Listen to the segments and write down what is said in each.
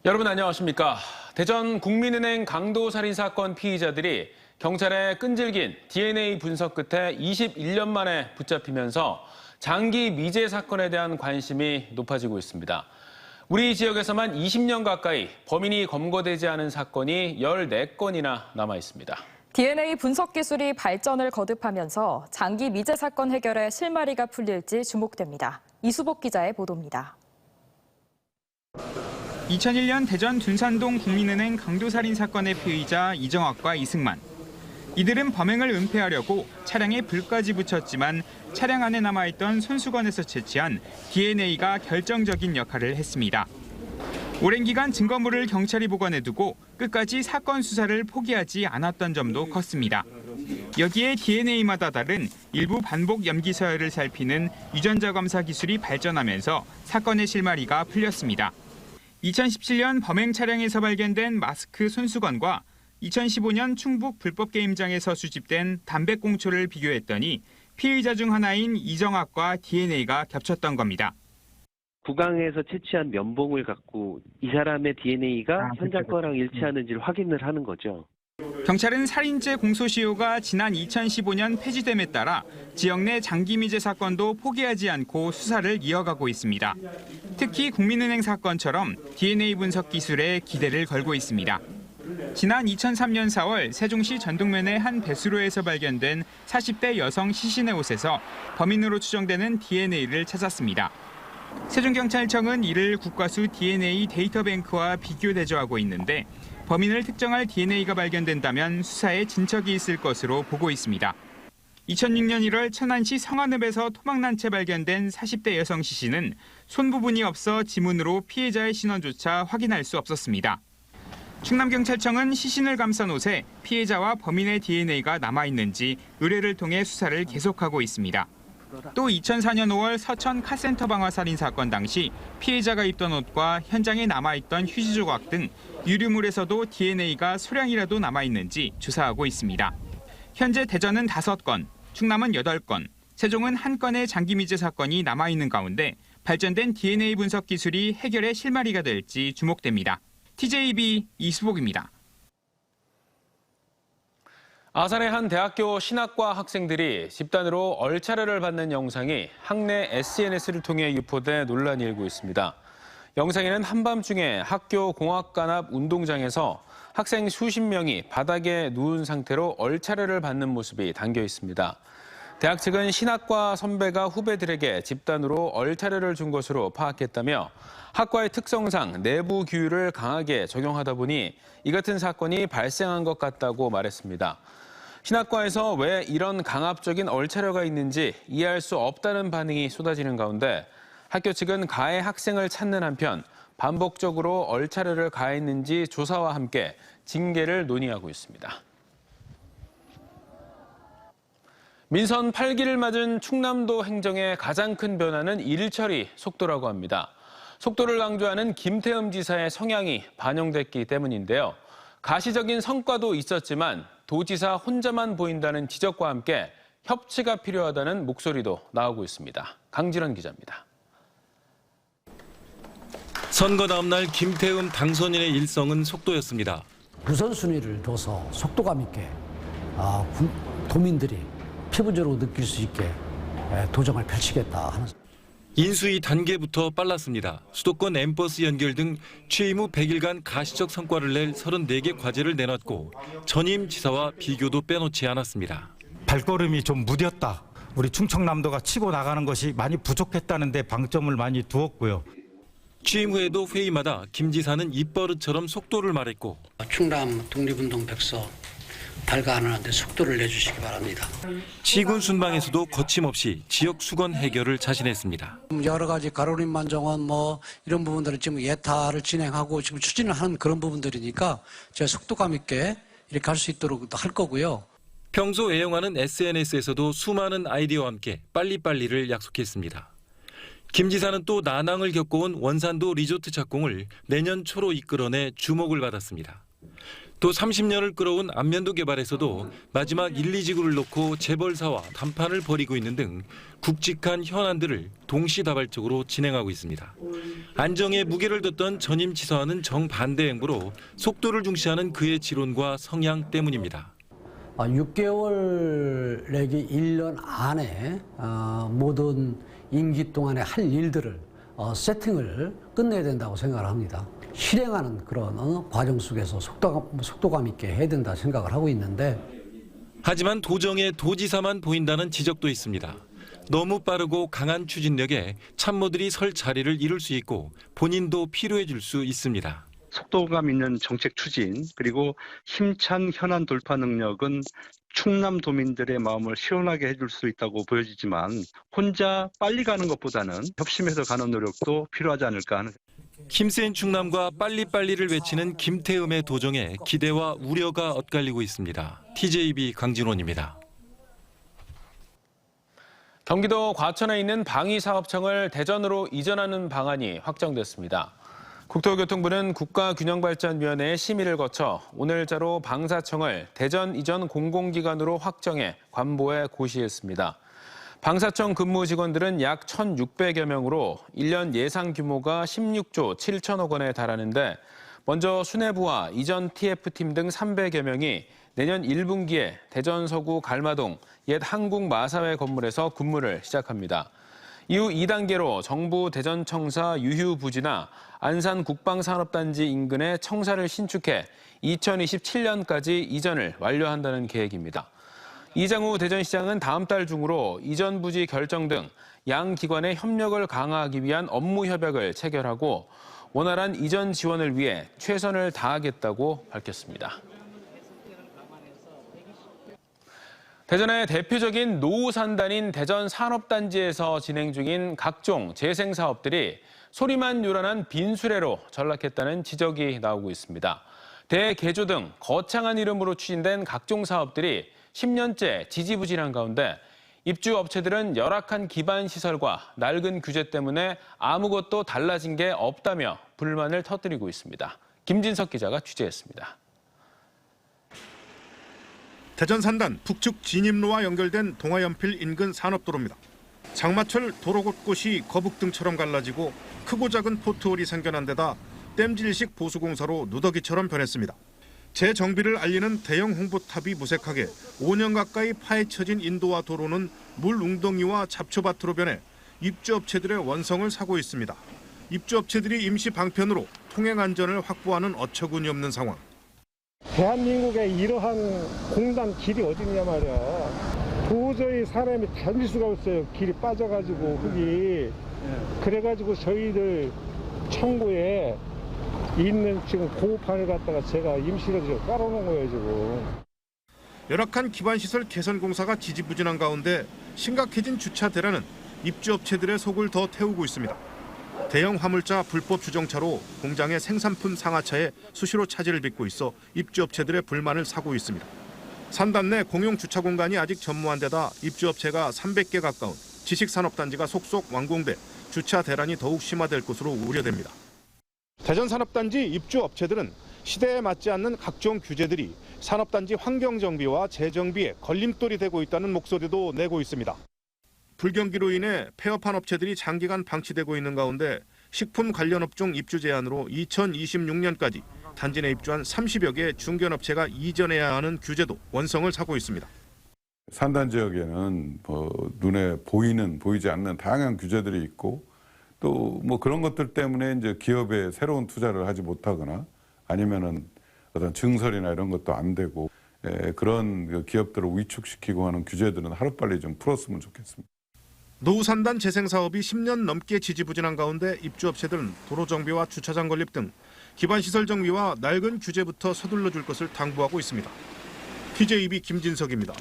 여러분 안녕하십니까? 대전 국민은행 강도살인 사건 피의자들이 경찰의 끈질긴 DNA 분석 끝에 21년 만에 붙잡히면서 장기 미제 사건에 대한 관심이 높아지고 있습니다. 우리 지역에서만 20년 가까이 범인이 검거되지 않은 사건이 14건이나 남아 있습니다. DNA 분석 기술이 발전을 거듭하면서 장기 미제 사건 해결에 실마리가 풀릴지 주목됩니다. 이수복 기자의 보도입니다. 2001년 대전 둔산동 국민은행 강도살인 사건의 피의자 이정학과 이승만. 이들은 범행을 은폐하려고 차량에 불까지 붙였지만 차량 안에 남아있던 손수건에서 채취한 DNA가 결정적인 역할을 했습니다. 오랜 기간 증거물을 경찰이 보관해두고 끝까지 사건 수사를 포기하지 않았던 점도 컸습니다. 여기에 DNA마다 다른 일부 반복 염기 서열을 살피는 유전자 검사 기술이 발전하면서 사건의 실마리가 풀렸습니다. 2017년 범행 차량에서 발견된 마스크 손수건과 2015년 충북 불법 게임장에서 수집된 담배꽁초를 비교했더니 피의자 중 하나인 이정학과 DNA가 겹쳤던 겁니다. 구강에서 채취한 면봉을 갖고 이 사람의 DNA가 현장 거랑 일치하는지를 확인을 하는 거죠. 경찰은 살인죄 공소시효가 지난 2015년 폐지됨에 따라 지역 내 장기 미제 사건도 포기하지 않고 수사를 이어가고 있습니다. 특히 국민은행 사건처럼 DNA 분석 기술에 기대를 걸고 있습니다. 지난 2003년 4월 세종시 전동면의 한 배수로에서 발견된 40대 여성 시신의 옷에서 범인으로 추정되는 DNA를 찾았습니다. 세종경찰청은 이를 국가수 DNA 데이터뱅크와 비교 대조하고 있는데 범인을 특정할 DNA가 발견된다면 수사에 진척이 있을 것으로 보고 있습니다. 2006년 1월 천안시 성안읍에서 토막난 채 발견된 40대 여성 시신은 손 부분이 없어 지문으로 피해자의 신원조차 확인할 수 없었습니다. 충남경찰청은 시신을 감싼 옷에 피해자와 범인의 DNA가 남아있는지 의뢰를 통해 수사를 계속하고 있습니다. 또 2004년 5월 서천 카센터 방화 살인 사건 당시 피해자가 입던 옷과 현장에 남아있던 휴지 조각 등 유류물에서도 DNA가 소량이라도 남아있는지 조사하고 있습니다. 현재 대전은 5건, 충남은 8건, 세종은 1건의 장기 미제 사건이 남아있는 가운데 발전된 DNA 분석 기술이 해결의 실마리가 될지 주목됩니다. TJB 이수복입니다. 아산의 한 대학교 신학과 학생들이 집단으로 얼차려를 받는 영상이 학내 SNS를 통해 유포돼 논란이 일고 있습니다. 영상에는 한밤중에 학교 공학관 앞 운동장에서 학생 수십 명이 바닥에 누운 상태로 얼차려를 받는 모습이 담겨 있습니다. 대학 측은 신학과 선배가 후배들에게 집단으로 얼차려를 준 것으로 파악했다며 학과의 특성상 내부 규율을 강하게 적용하다 보니 이 같은 사건이 발생한 것 같다고 말했습니다. 신학과에서 왜 이런 강압적인 얼차려가 있는지 이해할 수 없다는 반응이 쏟아지는 가운데 학교 측은 가해 학생을 찾는 한편 반복적으로 얼차려를 가했는지 조사와 함께 징계를 논의하고 있습니다. 민선 8기를 맞은 충남도 행정의 가장 큰 변화는 일처리 속도라고 합니다. 속도를 강조하는 김태흠 지사의 성향이 반영됐기 때문인데요. 가시적인 성과도 있었지만 도지사 혼자만 보인다는 지적과 함께 협치가 필요하다는 목소리도 나오고 있습니다. 강진원 기자입니다. 선거 다음 날 김태흠 당선인의 일성은 속도였습니다. 우선순위를 둬서 속도감 있게 도민들이 피부적으로 느낄 수 있게 도정을 펼치겠다 하는. 인수위 단계부터 빨랐습니다. 수도권 엠버스 연결 등 취임 후 100일간 가시적 성과를 낼 34개 과제를 내놨고 전임 지사와 비교도 빼놓지 않았습니다. 발걸음이 좀 무뎠다. 우리 충청남도가 치고 나가는 것이 많이 부족했다는 데 방점을 많이 두었고요. 취임 후에도 회의마다 김 지사는 입버릇처럼 속도를 말했고 충남 독립운동 백서 발간하는데 속도를 내주시기 바랍니다. 시군 순방에서도 거침없이 지역 수건 해결을 자신했습니다. 여러 가지 가로림 만정원 이런 부분들을 지금 예타를 진행하고 지금 추진을 하는 그런 부분들이니까 제가 속도감 있게 이렇게 할 수 있도록 할 거고요. 평소 애용하는 SNS에서도 수많은 아이디어와 함께 빨리빨리를 약속했습니다. 김 지사는 또 난항을 겪어온 원산도 리조트 착공을 내년 초로 이끌어내 주목을 받았습니다. 또 30년을 끌어온 안면도 개발에서도 마지막 1, 2지구를 놓고 재벌사와談판을 벌이고 있는 등 굵직한 현안들을 동시다발적으로 진행하고 있습니다. 안정에 무게를 뒀던 전임 지사와는 정반대 행보로 속도를 중시하는 그의 지론과 성향 때문입니다. 6개월 내지 1년 안에 모든 임기 동안에 할 일들을 세팅을 끝내야 된다고 생각을 합니다. 실행하는 그런 과정 속에서 속도감 있게 해야 된다 생각을 하고 있는데, 하지만 도정의 도지사만 보인다는 지적도 있습니다. 너무 빠르고 강한 추진력에 참모들이 설 자리를 잃을 수 있고 본인도 피로해질 수 있습니다. 속도감 있는 정책 추진 그리고 힘찬 현안 돌파 능력은 충남도민들의 마음을 시원하게 해줄 수 있다고 보여지지만 혼자 빨리 가는 것보다는 협심해서 가는 노력도 필요하지 않을까 하는. 힘센 충남과 빨리빨리를 외치는 김태흠의 도정에 기대와 우려가 엇갈리고 있습니다. TJB 강진원입니다. 경기도 과천에 있는 방위사업청을 대전으로 이전하는 방안이 확정됐습니다. 국토교통부는 국가균형발전위원회의 심의를 거쳐 오늘자로 방사청을 대전 이전 공공기관으로 확정해 관보에 고시했습니다. 방사청 근무 직원들은 약 1,600여 명으로 1년 예상 규모가 16조 7천억 원에 달하는데, 먼저 수뇌부와 이전 TF팀 등 300여 명이 내년 1분기에 대전 서구 갈마동 옛 한국마사회 건물에서 근무를 시작합니다. 이후 2단계로 정부 대전청사 유휴부지나 안산 국방산업단지 인근의 청사를 신축해 2027년까지 이전을 완료한다는 계획입니다. 이장우 대전시장은 다음 달 중으로 이전 부지 결정 등 양 기관의 협력을 강화하기 위한 업무 협약을 체결하고 원활한 이전 지원을 위해 최선을 다하겠다고 밝혔습니다. 대전의 대표적인 노후산단인 대전산업단지에서 진행 중인 각종 재생사업들이 소리만 요란한 빈수레로 전락했다는 지적이 나오고 있습니다. 대개조 등 거창한 이름으로 추진된 각종 사업들이 10년째 지지부진한 가운데 입주업체들은 열악한 기반시설과 낡은 규제 때문에 아무것도 달라진 게 없다며 불만을 터뜨리고 있습니다. 김진석 기자가 취재했습니다. 대전 산단 북측 진입로와 연결된 동아연필 인근 산업도로입니다. 장마철 도로 곳곳이 거북등처럼 갈라지고 크고 작은 포트홀이 생겨난 데다 땜질식 보수공사로 누더기처럼 변했습니다. 재정비를 알리는 대형 홍보탑이 무색하게 5년 가까이 파헤쳐진 인도와 도로는 물 웅덩이와 잡초밭으로 변해 입주업체들의 원성을 사고 있습니다. 입주업체들이 임시 방편으로 통행 안전을 확보하는 어처구니 없는 상황. 대한민국에 이러한 공단 길이 어딨냐 말이야. 도저히 사람이 다닐 수가 없어요. 길이 빠져가지고 흙이. 그래가지고 저희들 청구에 있는 지금 고판을 갖다가 제가 임시로 지금 깔아놓은 거예요 지금. 열악한 기반시설 개선 공사가 지지부진한 가운데 심각해진 주차 대란은 입주업체들의 속을 더 태우고 있습니다. 대형 화물차 불법 주정차로 공장의 생산품 상하차에 수시로 차질을 빚고 있어 입주업체들의 불만을 사고 있습니다. 산단 내 공용 주차 공간이 아직 전무한 데다 입주업체가 300개 가까운 지식산업단지가 속속 완공돼 주차 대란이 더욱 심화될 것으로 우려됩니다. 대전산업단지 입주업체들은 시대에 맞지 않는 각종 규제들이 산업단지 환경정비와 재정비에 걸림돌이 되고 있다는 목소리도 내고 있습니다. 불경기로 인해 폐업한 업체들이 장기간 방치되고 있는 가운데 식품 관련 업종 입주 제한으로 2026년까지 단지 내 입주한 30여 개 중견업체가 이전해야 하는 규제도 원성을 사고 있습니다. 산단 지역에는 눈에 보이지 않는 다양한 규제들이 있고 또 그런 것들 때문에 이제 기업에 새로운 투자를 하지 못하거나 아니면은 어떤 증설이나 이런 것도 안 되고 그런 기업들을 위축시키고 하는 규제들은 하루빨리 좀 풀었으면 좋겠습니다. 노후산단 재생사업이 10년 넘게 지지부진한 가운데 입주업체들은 도로 정비와 주차장 건립 등 기반시설 정비와 낡은 규제부터 서둘러 줄 것을 당부하고 있습니다. TJB 김진석입니다.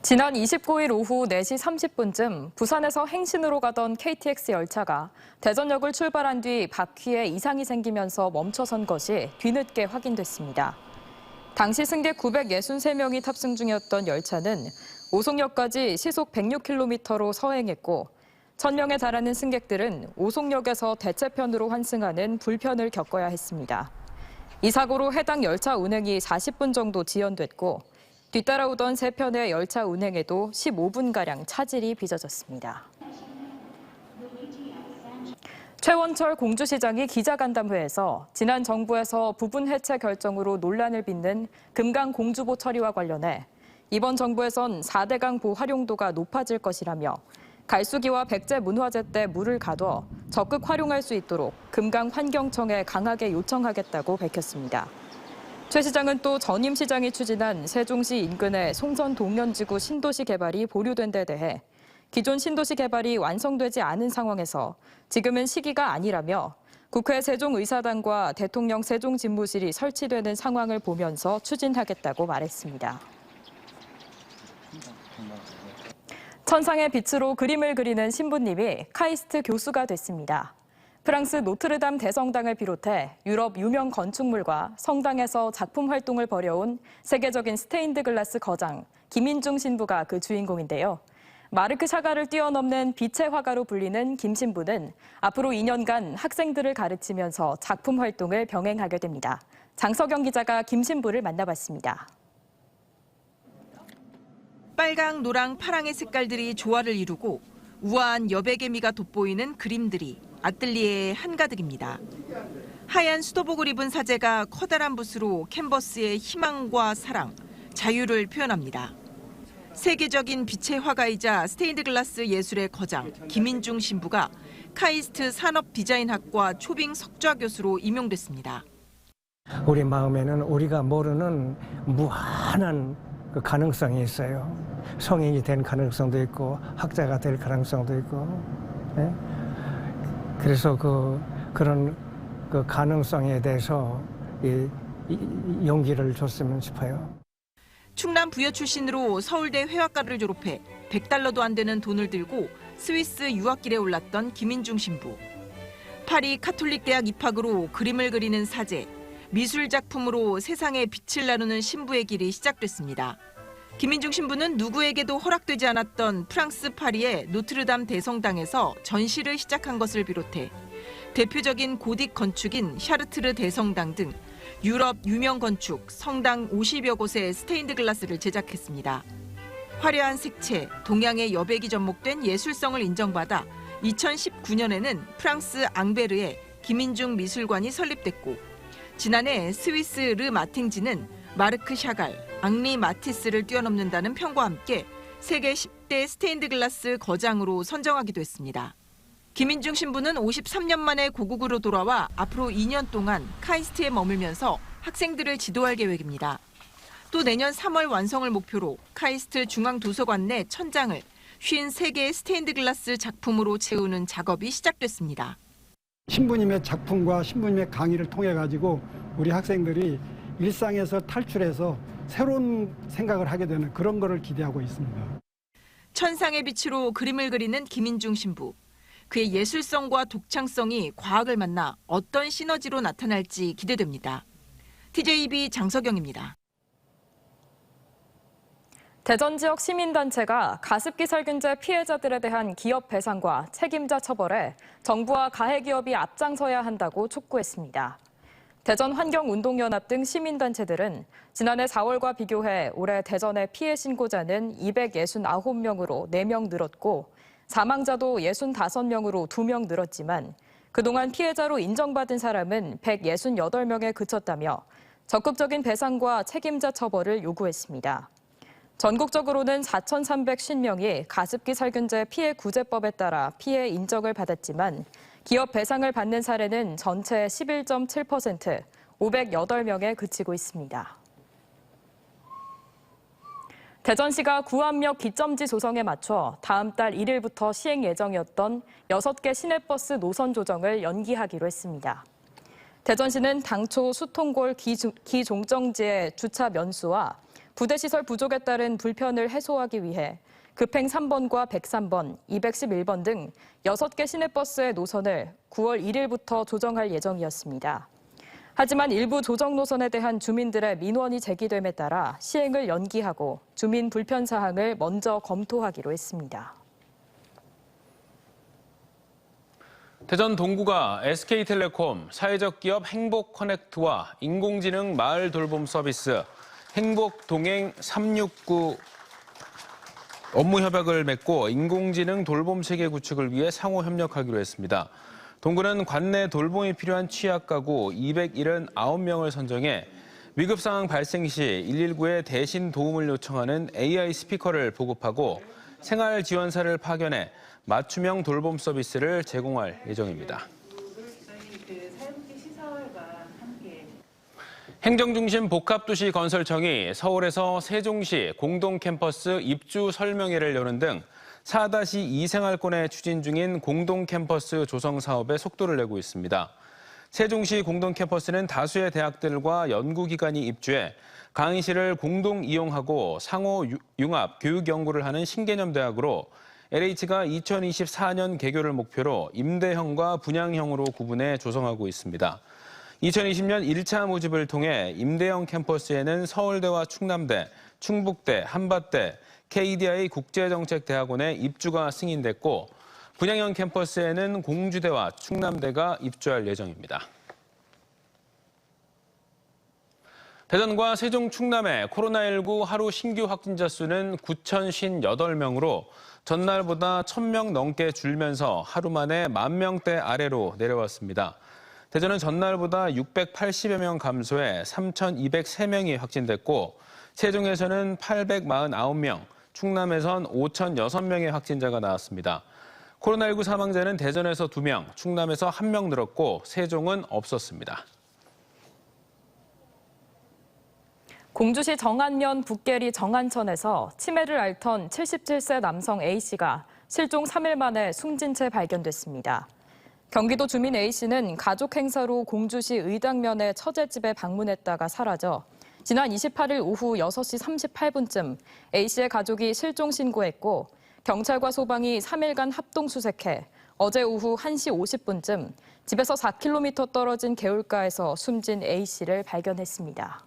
지난 29일 오후 4시 30분쯤 부산에서 행신으로 가던 KTX 열차가 대전역을 출발한 뒤 바퀴에 이상이 생기면서 멈춰선 것이 뒤늦게 확인됐습니다. 당시 승객 963명이 탑승 중이었던 열차는 오송역까지 시속 106km로 서행했고 1,000명에 달하는 승객들은 오송역에서 대체편으로 환승하는 불편을 겪어야 했습니다. 이 사고로 해당 열차 운행이 40분 정도 지연됐고 뒤따라오던 3편의 열차 운행에도 15분가량 차질이 빚어졌습니다. 최원철 공주시장이 기자간담회에서 지난 정부에서 부분 해체 결정으로 논란을 빚는 금강 공주보 처리와 관련해 이번 정부에선 4대강 보 활용도가 높아질 것이라며 갈수기와 백제 문화재 때 물을 가둬 적극 활용할 수 있도록 금강 환경청에 강하게 요청하겠다고 밝혔습니다. 최 시장은 또 전임 시장이 추진한 세종시 인근의 송전 동년지구 신도시 개발이 보류된 데 대해 기존 신도시 개발이 완성되지 않은 상황에서 지금은 시기가 아니라며 국회 세종의사당과 대통령 세종집무실이 설치되는 상황을 보면서 추진하겠다고 말했습니다. 천상의 빛으로 그림을 그리는 신부님이 카이스트 교수가 됐습니다. 프랑스 노트르담 대성당을 비롯해 유럽 유명 건축물과 성당에서 작품 활동을 벌여온 세계적인 스테인드 글라스 거장 김인중 신부가 그 주인공인데요. 마르크 샤갈을 뛰어넘는 빛의 화가로 불리는 김 신부는 앞으로 2년간 학생들을 가르치면서 작품 활동을 병행하게 됩니다. 장석영 기자가 김 신부를 만나봤습니다. 빨강, 노랑, 파랑의 색깔들이 조화를 이루고 우아한 여백의 미가 돋보이는 그림들이 아뜰리에에 한가득입니다. 하얀 수도복을 입은 사제가 커다란 붓으로 캔버스의 희망과 사랑, 자유를 표현합니다. 세계적인 빛의 화가이자 스테인드 글라스 예술의 거장 김인중 신부가 카이스트 산업디자인학과 초빙 석좌 교수로 임용됐습니다. 우리 마음에는 우리가 모르는 무한한 그 가능성이 있어요. 성인이 된 가능성도 있고 학자가 될 가능성도 있고. 네? 그래서 그런 그 가능성에 대해서 용기를 줬으면 싶어요. 충남 부여 출신으로 서울대 회화과를 졸업해 $100도 안 되는 돈을 들고 스위스 유학길에 올랐던 김인중 신부. 파리 카톨릭 대학 입학으로 그림을 그리는 사제, 미술 작품으로 세상에 빛을 나누는 신부의 길이 시작됐습니다. 김인중 신부는 누구에게도 허락되지 않았던 프랑스 파리의 노트르담 대성당에서 전시를 시작한 것을 비롯해 대표적인 고딕 건축인 샤르트르 대성당 등 유럽 유명 건축, 성당 50여 곳의 스테인드 글라스를 제작했습니다. 화려한 색채, 동양의 여백이 접목된 예술성을 인정받아 2019년에는 프랑스 앙베르에 김인중 미술관이 설립됐고 지난해 스위스 르 마팅지는 마르크 샤갈, 앙리 마티스를 뛰어넘는다는 평과 함께 세계 10대 스테인드 글라스 거장으로 선정하기도 했습니다. 김인중 신부는 53년 만에 고국으로 돌아와 앞으로 2년 동안 카이스트에 머물면서 학생들을 지도할 계획입니다. 또 내년 3월 완성을 목표로 카이스트 중앙도서관 내 천장을 53개의 스테인드 글라스 작품으로 채우는 작업이 시작됐습니다. 신부님의 작품과 신부님의 강의를 통해 가지고 우리 학생들이 일상에서 탈출해서 새로운 생각을 하게 되는 그런 거를 기대하고 있습니다. 천상의 빛으로 그림을 그리는 김인중 신부. 그의 예술성과 독창성이 과학을 만나 어떤 시너지로 나타날지 기대됩니다. TJB 장석영입니다. 대전 지역 시민단체가 가습기 살균제 피해자들에 대한 기업 배상과 책임자 처벌에 정부와 가해기업이 앞장서야 한다고 촉구했습니다. 대전 환경운동연합 등 시민단체들은 지난해 4월과 비교해 올해 대전의 피해 신고자는 269명으로 4명 늘었고 사망자도 65명으로 2명 늘었지만 그동안 피해자로 인정받은 사람은 168명에 그쳤다며 적극적인 배상과 책임자 처벌을 요구했습니다. 전국적으로는 4,350명이 가습기 살균제 피해 구제법에 따라 피해 인정을 받았지만 기업 배상을 받는 사례는 전체의 11.7%, 508명에 그치고 있습니다. 대전시가 구암역 기점지 조성에 맞춰 다음 달 1일부터 시행 예정이었던 6개 시내버스 노선 조정을 연기하기로 했습니다. 대전시는 당초 수통골 기종정지의 주차 면수와 부대시설 부족에 따른 불편을 해소하기 위해 급행 3번과 103번, 211번 등 6개 시내버스의 노선을 9월 1일부터 조정할 예정이었습니다. 하지만 일부 조정 노선에 대한 주민들의 민원이 제기됨에 따라 시행을 연기하고 주민 불편 사항을 먼저 검토하기로 했습니다. 대전 동구가 SK텔레콤, 사회적 기업 행복커넥트와 인공지능 마을 돌봄 서비스 행복동행 369 업무 협약을 맺고 인공지능 돌봄 체계 구축을 위해 상호 협력하기로 했습니다. 동구는 관내 돌봄이 필요한 취약가구 279명을 선정해 위급 상황 발생 시 119에 대신 도움을 요청하는 AI 스피커를 보급하고 생활 지원사를 파견해 맞춤형 돌봄 서비스를 제공할 예정입니다. 행정중심 복합도시 건설청이 서울에서 세종시 공동캠퍼스 입주 설명회를 여는 등 4-2 생활권에 추진 중인 공동캠퍼스 조성 사업에 속도를 내고 있습니다. 세종시 공동캠퍼스는 다수의 대학들과 연구기관이 입주해 강의실을 공동 이용하고 상호 융합 교육 연구를 하는 신개념 대학으로 LH가 2024년 개교를 목표로 임대형과 분양형으로 구분해 조성하고 있습니다. 2020년 1차 모집을 통해 임대형 캠퍼스에는 서울대와 충남대, 충북대, 한밭대, KDI 국제정책대학원에 입주가 승인됐고 분양형 캠퍼스에는 공주대와 충남대가 입주할 예정입니다. 대전과 세종 충남의 코로나19 하루 신규 확진자 수는 9,058명으로 전날보다 1,000명 넘게 줄면서 하루 만에 10,000명대 아래로 내려왔습니다. 대전은 전날보다 680여 명 감소해 3,203명이 확진됐고 세종에서는 849명, 충남에선 5,006명의 확진자가 나왔습니다. 코로나19 사망자는 대전에서 2명, 충남에서 1명 늘었고 세종은 없었습니다. 공주시 정안면 북계리 정안천에서 치매를 앓던 77세 남성 A씨가 실종 3일 만에 숨진 채 발견됐습니다. 경기도 주민 A씨는 가족 행사로 공주시 의당면의 처제집에 방문했다가 사라져 지난 28일 오후 6시 38분쯤 A씨의 가족이 실종 신고했고 경찰과 소방이 3일간 합동 수색해 어제 오후 1시 50분쯤 집에서 4km 떨어진 개울가에서 숨진 A씨를 발견했습니다.